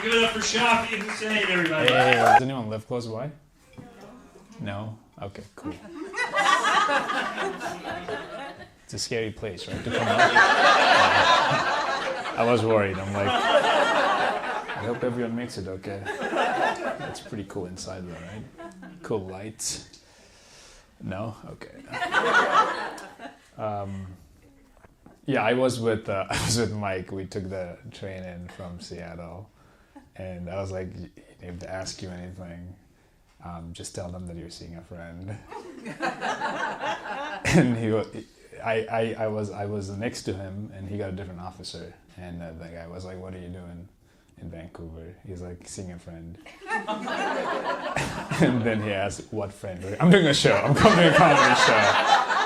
Give it up for Shafi and Hussein, everybody. Hey, does anyone live close by? No? Okay, cool. It's a scary place, right? To come out. I was worried. I'm like, I hope everyone makes it okay. It's pretty cool inside though, right? Cool lights. No? Okay. Yeah, I was with Mike. We took the train in from Seattle, and I was like, if they ask you anything, just tell them that you're seeing a friend. And I was next to him, and he got a different officer, and the guy was like, "What are you doing in Vancouver?" He's like, "Seeing a friend." And then he asked, "What friend?" "I'm doing a show. I'm doing a comedy show.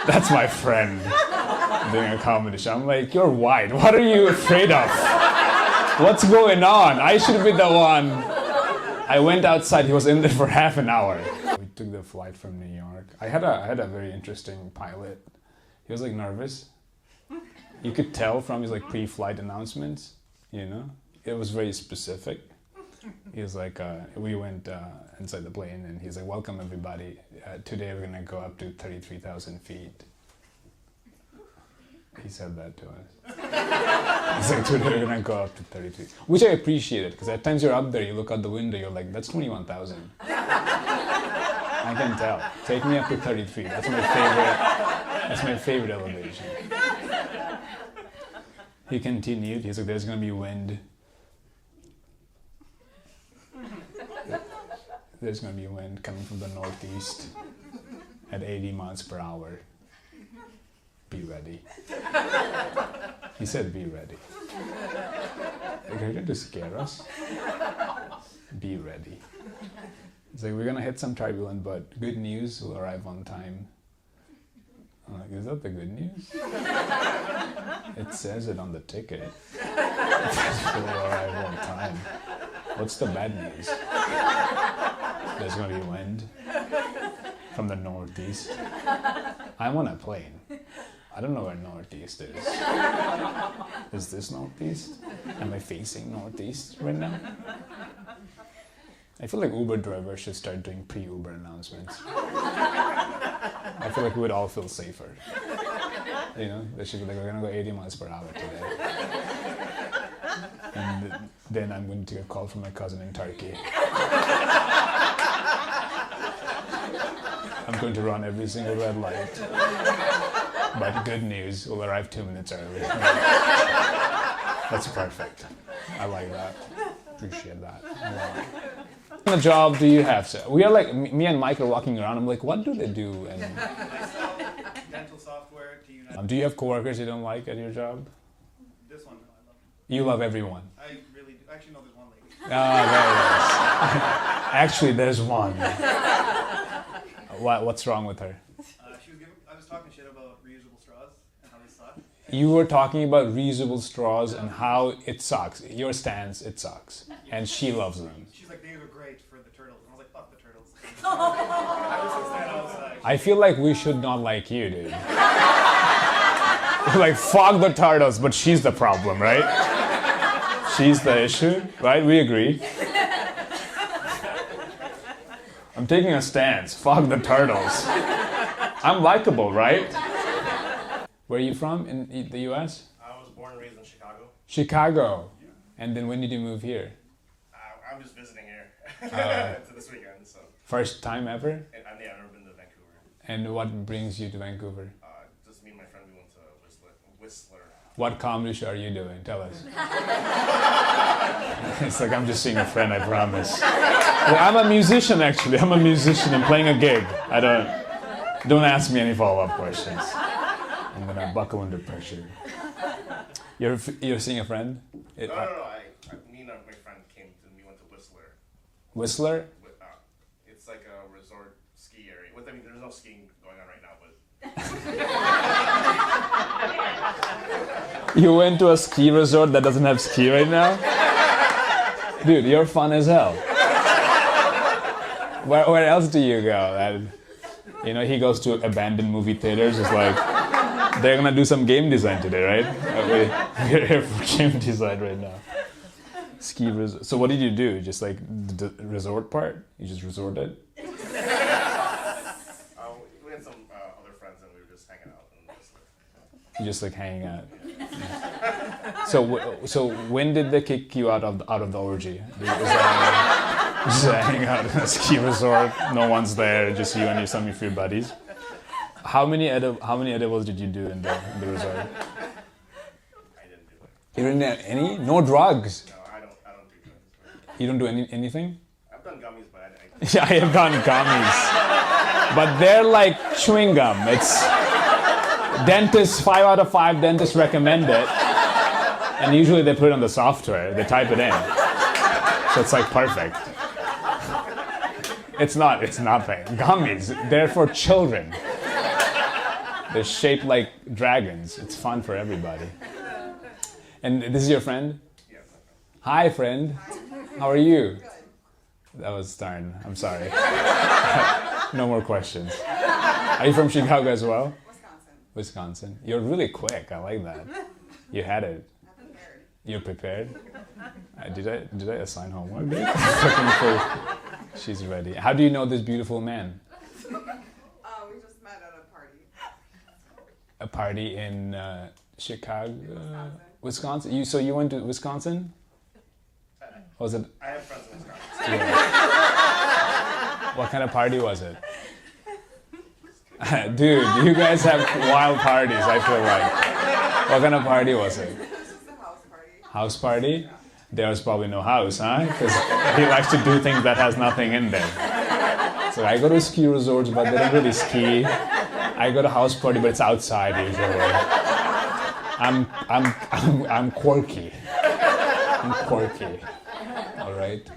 That's my friend. I'm doing a comedy show." I'm like, "You're white. What are you afraid of? What's going on? I should be the one." I went outside. He was in there for half an hour. We took the flight from New York. I had a very interesting pilot. He was like nervous. You could tell from his like pre-flight announcements, you know? It was very specific. He was like, we went inside the plane and he's like, "Welcome everybody. Today we're gonna go up to 33,000 feet. He said that to us. He's like, "Today we're gonna go up to 33," which I appreciated, because at times you're up there, you look out the window, you're like, "That's 21,000. I can tell. Take me up to 33. That's my favorite. That's my favorite elevation." He continued. He's like, "There's gonna be wind. There's gonna be wind coming from the northeast at 80 miles per hour. Be ready." He said, "Be ready." Like, are you going to scare us? Be ready. It's like, "We're gonna hit some turbulence, but good news, will arrive on time." I'm like, "Is that the good news?" It says it on the ticket. It will arrive on time. What's the bad news? There's gonna be wind from the northeast. I'm on a plane. I don't know where northeast is. Is this northeast? Am I facing northeast right now? I feel like Uber drivers should start doing pre-Uber announcements. I feel like we would all feel safer. You know, they should be like, "We're gonna go 80 miles per hour today." And then I'm going to get a call from my cousin in Turkey. I'm going to run every single red light. But good news, we'll arrive 2 minutes early. That's perfect. I like that. Appreciate that. What kind of job do you have, sir? We are like, me and Mike are walking around. I'm like, what do they do? And dental software to unite. do you have coworkers you don't like at your job? This one, no, I love it. You love everyone. I really do. Actually, no, there's one lady. Ah, very nice. Actually, there's one. What's wrong with her? I was talking shit about reusable straws and how they suck. You were talking about reusable straws and how it sucks. Your stance, it sucks. And she loves them. She's like, "These are great for the turtles." And I was like, "Fuck the turtles." Ever since then, I was like, I feel like we should not like you, dude. Like, fuck the turtles, but she's the problem, right? She's the issue, right? We agree. I'm taking a stance. Fuck the turtles. I'm likable, right? Where are you from in the US? I was born and raised in Chicago. Chicago. And then when did you move here? I'm just visiting here to this weekend. So. First time ever? And I've never been to Vancouver. And what brings you to Vancouver? Just me and my friend, we went to Whistler. What comedy show are you doing? Tell us. It's like, "I'm just seeing a friend, I promise." Well, I'm a musician, actually. I'm a musician. I'm playing a gig. Don't ask me any follow-up questions. I'm gonna buckle under pressure. You're seeing a friend? No. Me and my friend we went to Whistler. Whistler? It's like a resort ski area. I mean, there's no skiing going on right now, but... You went to a ski resort that doesn't have ski right now? Dude, you're fun as hell. Where else do you go? You know, he goes to abandoned movie theaters. It's like, they're gonna do some game design today, right? We're here for game design right now. Ski resort. So what did you do? Just like the resort part? You just resorted? We had some other friends and we were just hanging out. And You just like hanging out. So when did they kick you out of the orgy? Just hanging out in a ski resort. No one's there. Just you and some of your buddies. How many edibles did you do in the resort? I didn't do it. You didn't have any? No drugs. No, I don't do drugs. You don't do anything? I've done gummies, but I Yeah, I have done gummies, but they're like chewing gum. It's dentists, 5 out of 5 dentists recommend it, and usually they put it on the software. They type it in, so it's like perfect. It's nothing. Gummies, they're for children. They're shaped like dragons. It's fun for everybody. And this is your friend? Yes. Hi, friend. How are you? That was darn. I'm sorry. No more questions. Are you from Chicago as well? Wisconsin. You're really quick. I like that. You had it. I'm prepared. You're prepared? Did I assign homework? Looking for. She's ready. How do you know this beautiful man? We just met at a party. A party in Chicago, Wisconsin. You went to Wisconsin? Was it? I have friends in Wisconsin. What kind of party was it? Dude, you guys have wild parties, I feel like. What kind of party was it? It was just a house party. House party? There was probably no house, huh? Because he likes to do things that has nothing in them. So I go to ski resorts, but they don't really ski. I go to house party, but it's outside usually. I'm quirky. I'm quirky. All right.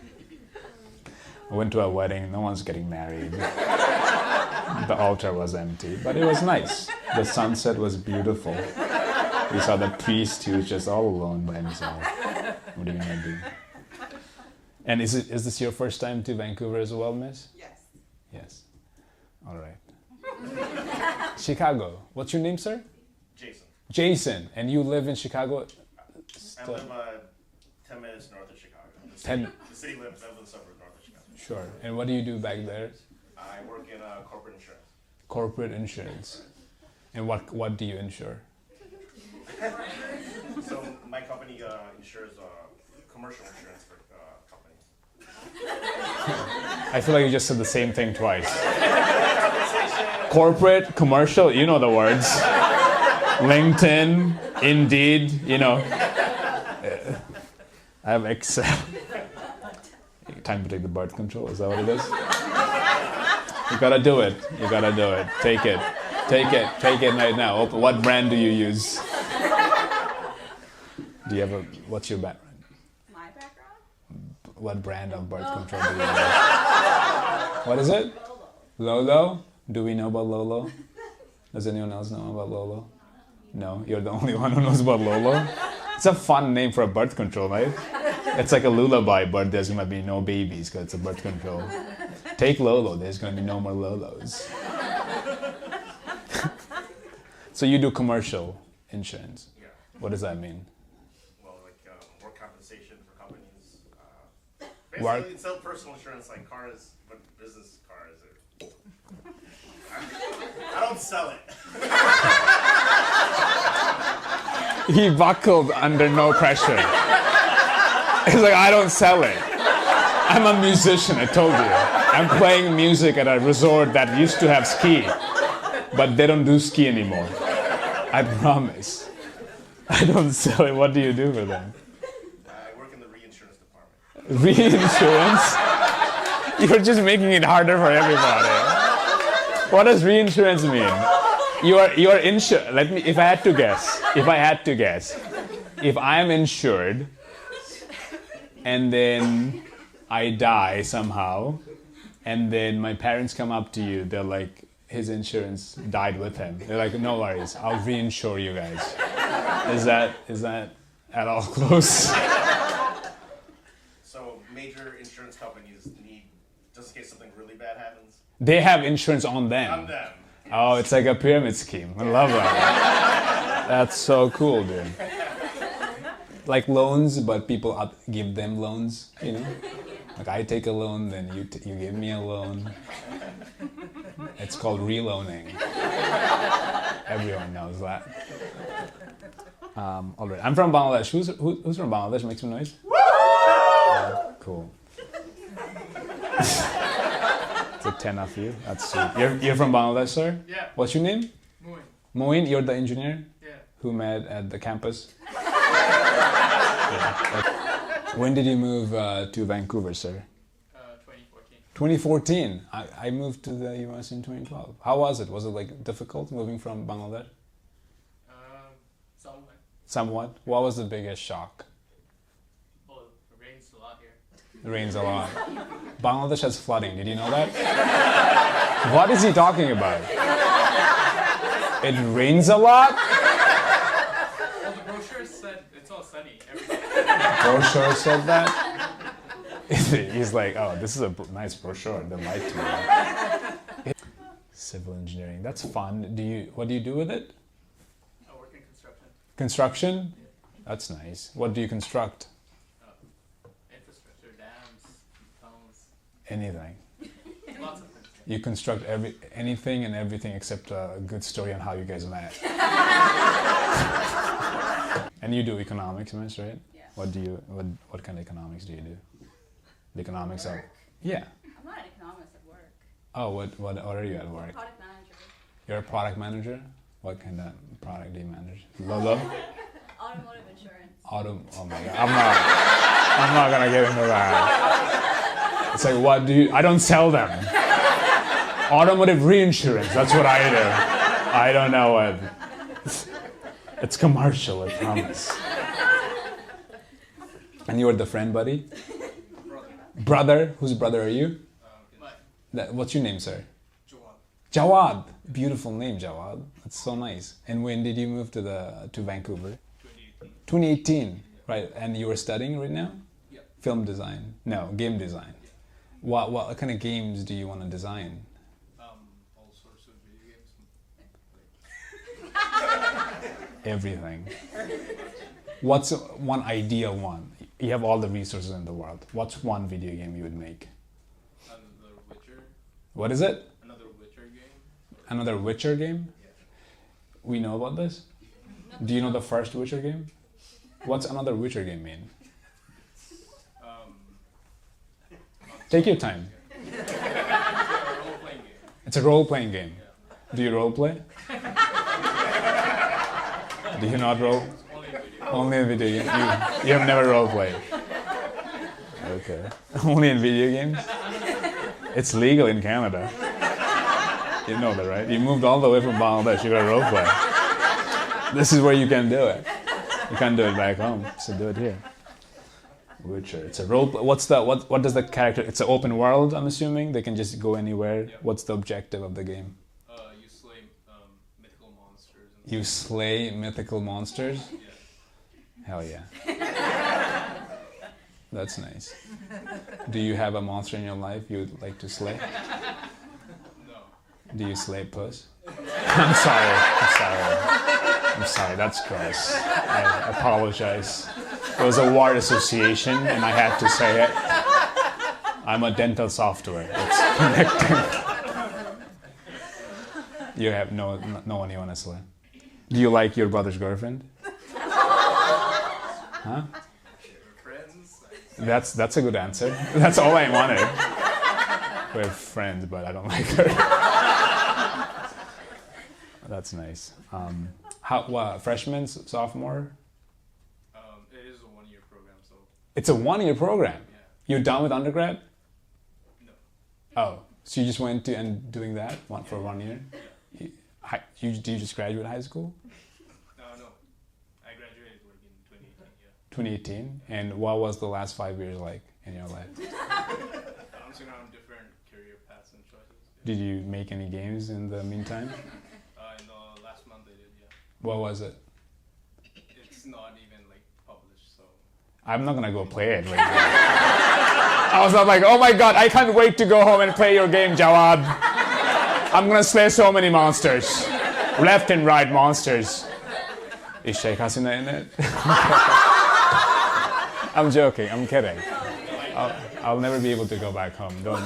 I went to a wedding. No one's getting married. The altar was empty, but it was nice. The sunset was beautiful. We saw the priest who was just all alone by himself. What are you gonna do? And is this your first time to Vancouver as well, miss? Yes. Yes. All right. Chicago. What's your name, sir? Jason. Jason. And you live in Chicago? I live 10 minutes north of Chicago. The city limits. I live in the suburbs north of Chicago. Sure. And what do you do back there? I work in corporate insurance. Corporate insurance. And what do you insure? So my company insures commercial insurance for companies. I feel like you just said the same thing twice. Corporate, commercial, you know the words. LinkedIn, Indeed, you know. I have Excel. Time to take the birth control, is that what it is? You gotta do it. You gotta do it. Take it. Take it. Take it right now. What brand do you use? Do you have what's your background? My background? What brand of birth control do you use? What is it? Lolo. Do we know about Lolo? Does anyone else know about Lolo? No? You're the only one who knows about Lolo? It's a fun name for a birth control, right? It's like a lullaby, but there's gonna be no babies because it's a birth control. Take Lolo, there's gonna be no more Lolos. So you do commercial insurance. Yeah. What does that mean? Well, like more compensation for companies. Work- Basically, it's not personal insurance like cars, but business cars. I don't sell it. He buckled under no pressure. He's like, I don't sell it. I'm a musician, I told you. I'm playing music at a resort that used to have ski, but they don't do ski anymore. I promise. I don't sell it. What do you do for them? I work in the reinsurance department. Reinsurance? You're just making it harder for everybody. What does reinsurance mean? You are insured. If I had to guess, if I am insured and then I die somehow, and then my parents come up to you, they're like, his insurance died with him. They're like, no worries, I'll reinsure you guys. Is that at all close? So major insurance companies need, just in case something really bad happens. They have insurance on them. On them. Oh, it's like a pyramid scheme. I love that. That's so cool, dude. like loans, but people give them loans, you know? Like I take a loan, then you give me a loan. It's called reloaning. Everyone knows that. All right, I'm from Bangladesh. Who's from Bangladesh? Make some noise. Cool. It's a 10 of you. That's sweet. You're from Bangladesh, sir? Yeah. What's your name? Moin. Moin, you're the engineer Yeah. who met at the campus? When did you move to Vancouver, sir? 2014. 2014. I moved to the US in 2012. How was it? Was it like difficult moving from Bangladesh? Somewhat. Somewhat. What was the biggest shock? Oh, it rains a lot here. It rains a lot. Bangladesh has flooding. Did you know that? What is he talking about? It rains a lot? Well, the brochure said it's all sunny every day. Brochure said that? He's like, oh, this is a nice brochure. They lied to me. Civil engineering. That's fun. What do you do with it? I work in construction. Construction? That's nice. What do you construct? Infrastructure, dams, tunnels, Anything. lots of things. You construct anything and everything except a good story on how you guys met. And you do economics, miss, right? Yeah. What kind of economics do you do? The economics of... Yeah. I'm not an economist at work. Oh, what are you at work? Product manager. You're a product manager? What kind of product do you manage? Lolo? Automotive insurance. Oh my god. I'm not gonna get into that. It's like, what do you... I don't sell them. Automotive reinsurance, that's what I do. I don't know what... It's commercial, I promise. And you're the friend, buddy? Brother? Whose brother are you? What's your name, sir? Jawad. Beautiful name, Jawad. That's so nice. And when did you move to Vancouver? 2018. Right. And you were studying right now? Yeah. Film design. No, game design. What kind of games do you want to design? All sorts of video games. Everything. What's one ideal one? You have all the resources in the world. What's one video game you would make? Another Witcher. What is it? Another Witcher game. Another Witcher game? Yeah. We know about this? Do you know the first Witcher game? What's another Witcher game mean? Take your time. It's a role-playing game. It's a role-playing game. Do you role-play? Do you not role? Only a video. Only in video games? You have never role-played? Okay. Only in video games? It's legal in Canada. You know that, right? You moved all the way from Bangladesh, you got to role-play. This is where you can do it. You can't do it back home, so do it here. Witcher. It's a role. What does the character? It's an open world. I'm assuming they can just go anywhere. Yep. What's the objective of the game? You slay mythical monsters. You slay mythical monsters. Yeah. Hell yeah. That's nice. Do you have a monster in your life you'd like to slay? No. Do you slay puss? I'm sorry. That's gross. I apologize. It was a word association, and I had to say it. I'm a dental software. It's connecting. You have no one you want to slay. Do you like your brother's girlfriend? Huh? Friends. That's a good answer. That's all I wanted. We're friends, but I don't like her. That's nice. Freshman, sophomore? It is a one-year program, so. It's a one-year program. Yeah. You're done with undergrad? No. Oh, so you just went to and doing that for 1 year? Yeah. Did you just graduate high school? No. I graduated like in 2018. Yeah. 2018. And what was the last 5 years like in your life? Bouncing around different career paths and choices. Yeah. Did you make any games in the meantime? In the last month I did, yeah. What was it? It's not even like published, so. I'm not gonna go play it right now. I was not like, oh my god, I can't wait to go home and play your game, Jawad. I'm gonna slay so many monsters. Left and right monsters. Is Sheikh Hasina in it? I'm joking. I'm kidding. I'll never be able to go back home. Don't.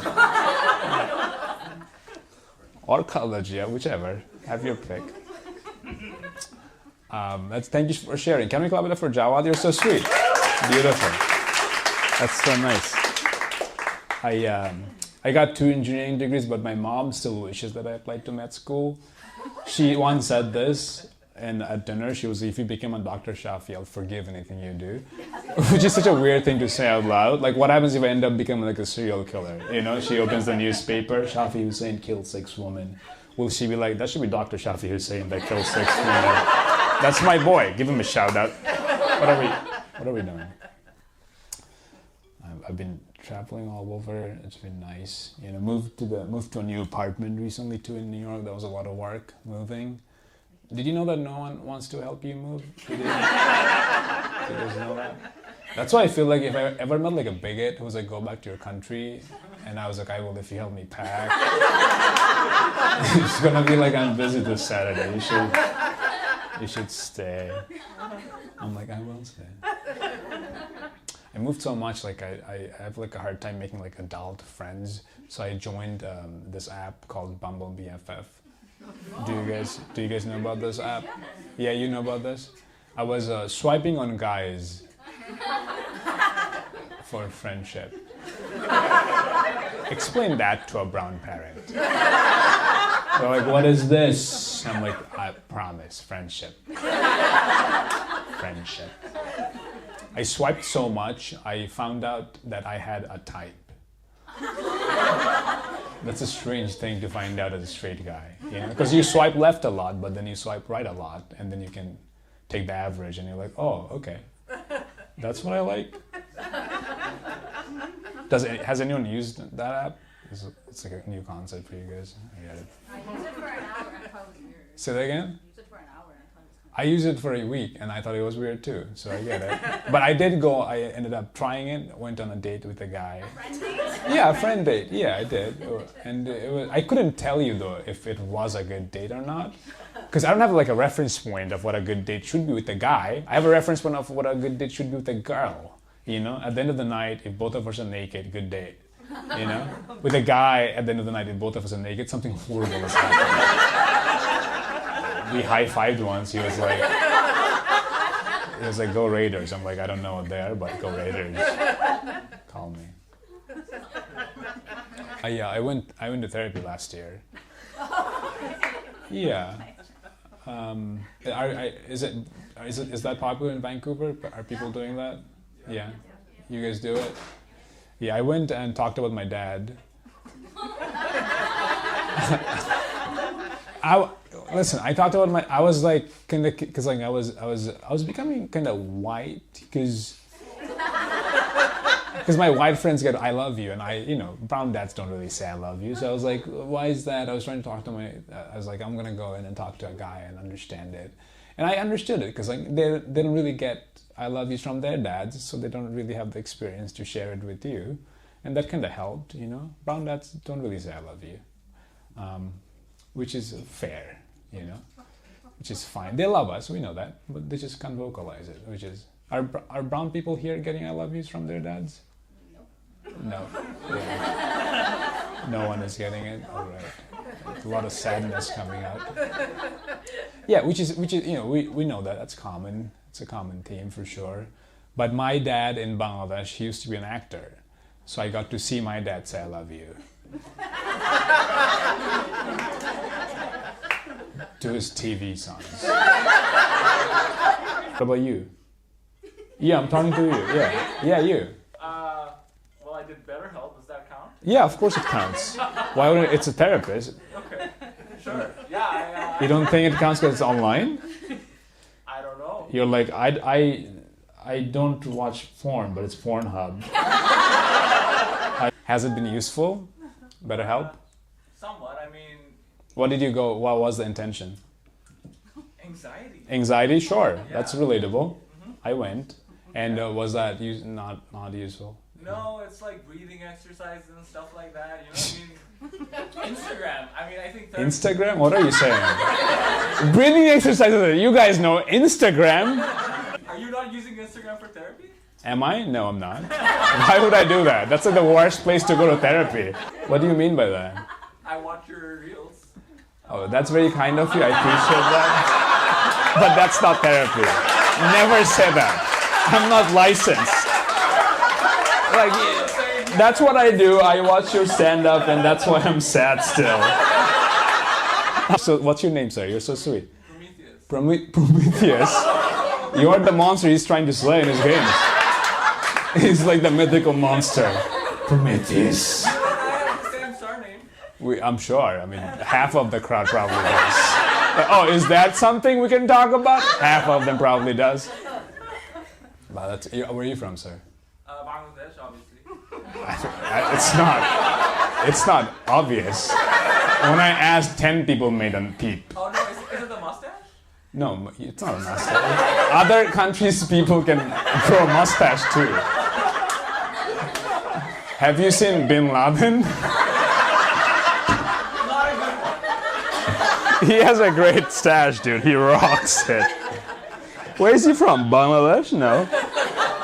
Or college, yeah, whichever. Have your pick. Thank you for sharing. Can we clap it up for Jawad? You're so sweet. Beautiful. That's so nice. I got 2 engineering degrees, but my mom still wishes that I applied to med school. She once said this at dinner. She was, if you become a Dr. Shafi, I'll forgive anything you do. Which is such a weird thing to say out loud. Like, what happens if I end up becoming like a serial killer? You know, she opens the newspaper, Shafi Hussein killed 6 women. Will she be like, that should be Dr. Shafi Hussein that killed 6 women? That's my boy. Give him a shout out. What are we doing? I've been traveling all over. It's been nice. You know, moved to a new apartment recently too in New York. That was a lot of work moving. Did you know that no one wants to help you move? Did you guys know that? That's why I feel like if I ever met like a bigot who was like, go back to your country, and I was like, I will if you help me pack. It's gonna be like, I'm busy this Saturday. You should stay. I'm like, I will stay. I moved so much, like I have like a hard time making like adult friends. So I joined this app called Bumble Bff. Do you guys know about this app? Yeah, you know about this? I was swiping on guys for friendship. Explain that to a brown parent. They're like, what is this? I'm like, I promise, friendship. Friendship. I swiped so much, I found out that I had a type. That's a strange thing to find out as a straight guy, you know? Because you swipe left a lot, but then you swipe right a lot, and then you can take the average, and you're like, oh, okay. That's what I like. Has anyone used that app? It's like a new concept for you guys. I get it. I used it for an hour and I thought it was weird. Say that again? I used it for an hour and I thought it was I used it for a week and I thought it was weird too, so I get it. But I ended up trying it, went on a date with a guy. friend date? Yeah, a friend date. Yeah, I did. And I couldn't tell you though if it was a good date or not. Because I don't have like a reference point of what a good date should be with a guy. I have a reference point of what a good date should be with a girl. You know, at the end of the night, if both of us are naked, good date. You know? With a guy, at the end of the night, if both of us are naked, something horrible has happened. We high-fived once. He was like, go Raiders. I'm like, I don't know what they are, but go Raiders. Call me. Yeah, I went to therapy last year. Yeah. Is that popular in Vancouver? Are people doing that? Yeah. You guys do it? Yeah, I went and talked about my dad. Listen, I talked about I was like kind of, because like I was becoming kind of white because my white friends get I love you, and brown dads don't really say I love you. So I was like, why is that? I was trying to talk to I was like, I'm gonna go in and talk to a guy and understand it. And I understood it because like they don't really get I love yous from their dads, so they don't really have the experience to share it with you. And that kind of helped, you know. Brown dads don't really say I love you, which is fair, you know, which is fine. They love us, we know that, but they just can't vocalize it, which is... Are brown people here getting I love yous from their dads? No. Yeah. No one is getting it? All right. A lot of sadness coming out. Yeah, which is you know, we know that. That's common. It's a common theme for sure. But my dad in Bangladesh, he used to be an actor. So I got to see my dad say I love you. To his TV sons. What about you? Yeah, I'm talking to you. Yeah, you. Well, I did BetterHelp. Does that count? Yeah, of course it counts. Why wouldn't it's a therapist? Okay, sure. Yeah. You don't think it counts because it's online? I don't know. You're like, I don't watch porn, but it's Pornhub. Has it been useful? BetterHelp? Somewhat. I mean... What was the intention? Anxiety. Anxiety? Sure. Yeah. That's relatable. Mm-hmm. I went. And was that not useful? No, it's like breathing exercises and stuff like that. You know what I mean? Instagram. I mean, I think... Instagram? What are you saying? Breathing exercises. You guys know Instagram. Are you not using Instagram for therapy? Am I? No, I'm not. Why would I do that? That's like the worst place to go to therapy. What do you mean by that? I watch your reels. Oh, that's very kind of you. I appreciate that. But that's not therapy. Never say that. I'm not licensed. Like, that's what I do. I watch your stand-up, and that's why I'm sad still. So, what's your name, sir? You're so sweet. Prometheus. Prometheus. You're the monster he's trying to slay in his games. He's like the mythical monster. Prometheus. I have the same surname. I'm sure. I mean, half of the crowd probably does. Oh, is that something we can talk about? Half of them probably does. Wow, where are you from, sir? Bangladesh, obviously. It's not obvious. When I asked, 10 people made a peep. Oh no, is it the mustache? No, it's not a mustache. Other countries, people can grow a mustache too. Have you seen Bin Laden? Not a good one. He has a great stash, dude. He rocks it. Where is he from? Bangladesh? No.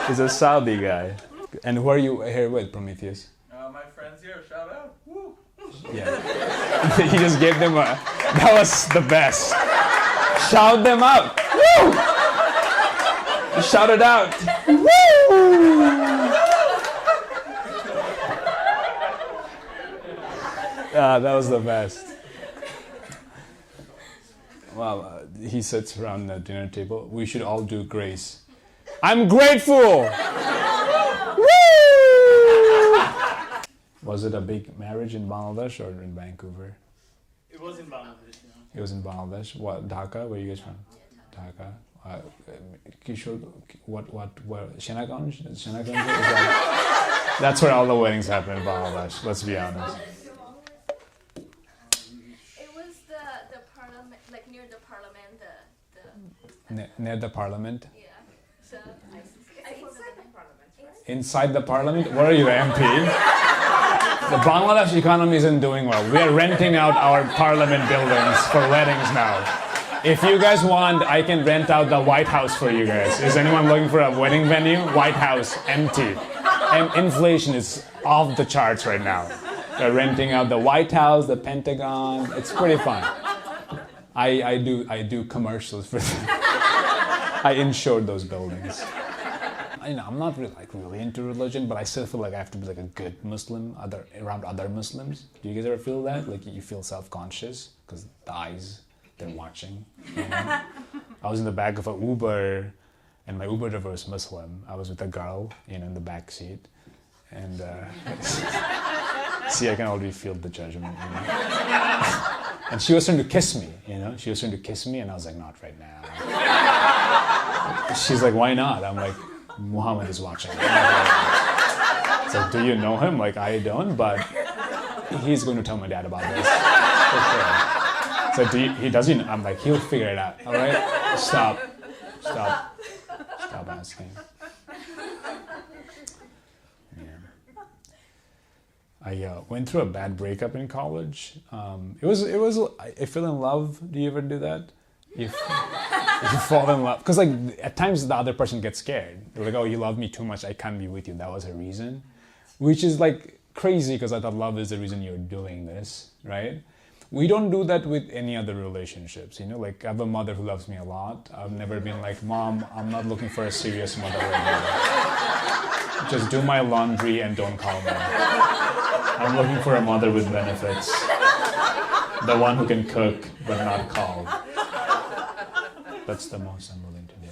He's a Saudi guy. And who are you here with, Prometheus? My friends here, shout out. Woo. Yeah. He just gave them a... That was the best. Shout them out. Woo! Shout it out. Woo! That was the best. Wow, he sits around the dinner table. We should all do grace. I'm grateful! Woo! Was it a big marriage in Bangladesh or in Vancouver? It was in Bangladesh, you know. It was in Bangladesh. What, Dhaka? Where are you guys from? Dhaka. Kishore, Shenaganj? Shenaganj? That's where all the weddings happen in Bangladesh, let's be honest. It was the parliament, like near the parliament, Near the parliament? yeah. So I inside the parliament, right? Inside the parliament? What are you, the MP? The Bangladesh economy isn't doing well. We are renting out our parliament buildings for weddings now. If you guys want, I can rent out the White House for you guys. Is anyone looking for a wedding venue? White House, empty. And inflation is off the charts right now. They're renting out the White House, the Pentagon. It's pretty fun. I do commercials for them. I insured those buildings. I'm not really into religion, but I still feel like I have to be like a good Muslim around other Muslims. Do you guys ever feel that? Like you feel self-conscious because the eyes, they're watching. You know? I was in the back of an Uber, and my Uber driver was Muslim. I was with a girl, in the back seat, and see, I can already feel the judgment. And she was trying to kiss me. She was trying to kiss me, and I was like, not right now. She's like, why not? I'm like, Muhammad is watching. So, do you know him? Like, I don't, but he's going to tell my dad about this. For sure. So, does he? I'm like, he'll figure it out. All right? Stop asking. Yeah. I went through a bad breakup in college. It was. I fell in love. Do you ever do that? You fall in love, because at times the other person gets scared. They're like, oh, you love me too much, I can't be with you. That was a reason, which is crazy, because I thought love is the reason you're doing this, right? We don't do that with any other relationships. I have a mother who loves me a lot. I've never been like, Mom, I'm not looking for a serious mother right now. Just do my laundry and don't call me. I'm looking for a mother with benefits. The one who can cook but not call. That's the most I'm willing to do.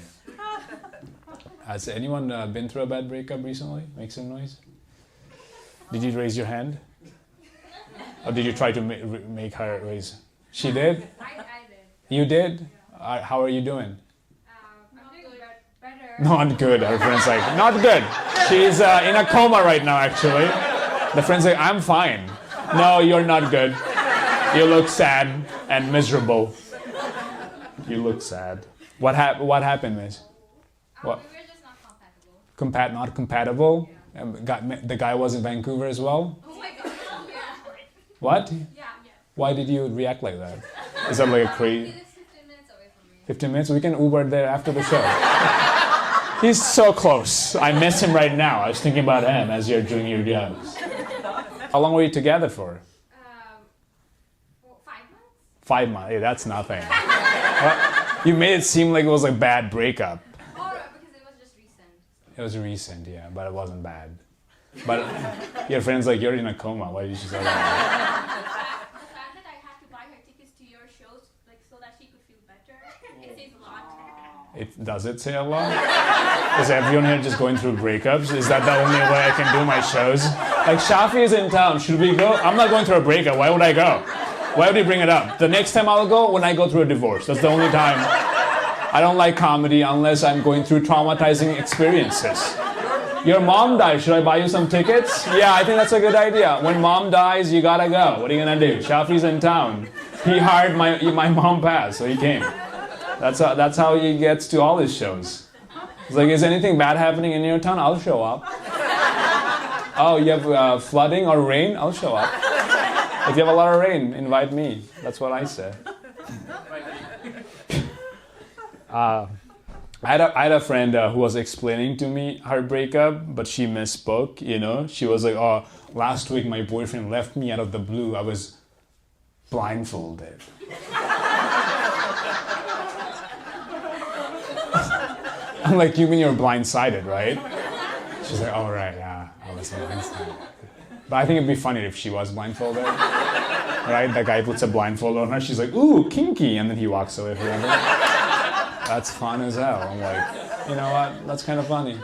Has anyone been through a bad breakup recently? Make some noise. Did you raise your hand? Or did you try to make her raise? She did? I did. You did? How are you doing? I'm doing better. Not good. Her friend's like, not good. She's in a coma right now, actually. The friend's like, I'm fine. No, you're not good. You look sad and miserable. You look sad. What happened, miss? What? We were just not compatible. Not compatible? The guy was in Vancouver as well? Oh my god. Yeah. What? Yeah. Why did you react like that? Is that like a crazy... He lives 15 minutes away from me. 15 minutes? We can Uber there after the show. He's so close. I miss him right now. I was thinking about him as you're doing your jokes. How long were you together for? 5 months. 5 months. Hey, that's nothing. You made it seem like it was a bad breakup. Oh, because it was just recent. It was recent, yeah, but it wasn't bad. But your friend's like, you're in a coma. Why did you say that? The fact that I had to buy her tickets to your shows, like, so that she could feel better, it says a lot. Does it say a lot? Is everyone here just going through breakups? Is that the only way I can do my shows? Like, Shafi is in town. Should we go? I'm not going through a breakup. Why would I go? Why would he bring it up? The next time I'll go when I go through a divorce. That's the only time. I don't like comedy unless I'm going through traumatizing experiences. Your mom died. Should I buy you some tickets? Yeah, I think that's a good idea. When mom dies, you gotta go. What are you gonna do? Shafi's in town. He hired my mom passed, so he came. That's how he gets to all his shows. He's like, is anything bad happening in your town? I'll show up. Oh, you have flooding or rain? I'll show up. If you have a lot of rain, invite me. That's what I say. I had a friend who was explaining to me her breakup, but she misspoke, you know. She was like, oh, last week my boyfriend left me out of the blue. I was blindfolded. I'm like, you mean you're blindsided, right? She's like, oh, right, yeah, I was blindsided. But I think it'd be funny if she was blindfolded, right? The guy puts a blindfold on her. She's like, ooh, kinky. And then he walks away forever. That's fun as hell. I'm like, you know what? That's kind of funny.